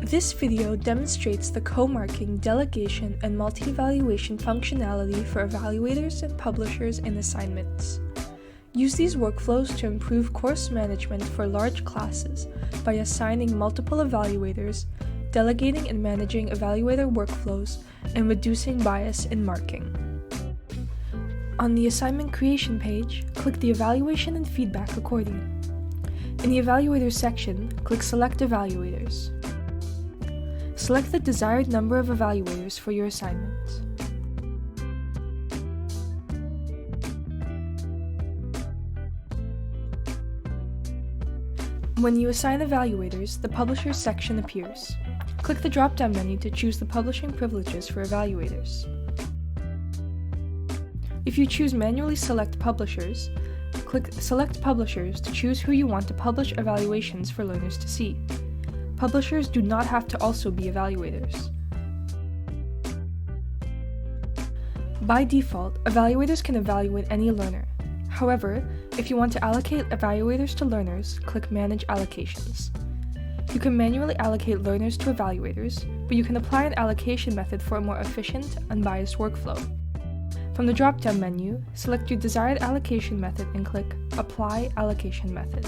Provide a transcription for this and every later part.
This video demonstrates the co-marking, delegation, and multi-evaluation functionality for evaluators and publishers in assignments. Use these workflows to improve course management for large classes by assigning multiple evaluators, delegating and managing evaluator workflows, and reducing bias in marking. On the assignment creation page, click the Evaluation and Feedback accordion. In the Evaluators section, click Select Evaluators. Select the desired number of evaluators for your assignment. When you assign evaluators, the Publishers section appears. Click the drop-down menu to choose the publishing privileges for evaluators. If you choose Manually Select Publishers, click Select Publishers to choose who you want to publish evaluations for learners to see. Publishers do not have to also be evaluators. By default, evaluators can evaluate any learner. However, if you want to allocate evaluators to learners, click Manage Allocations. You can manually allocate learners to evaluators, but you can apply an allocation method for a more efficient, unbiased workflow. From the drop-down menu, select your desired allocation method and click Apply Allocation Method.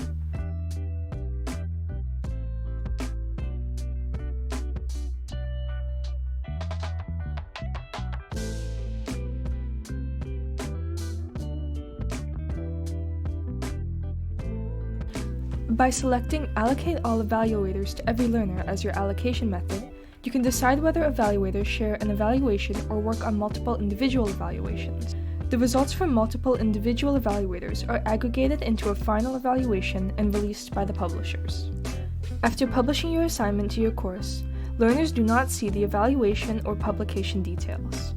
By selecting Allocate All Evaluators to Every Learner as your allocation method, you can decide whether evaluators share an evaluation or work on multiple individual evaluations. The results from multiple individual evaluators are aggregated into a final evaluation and released by the publishers. After publishing your assignment to your course, learners do not see the evaluation or publication details.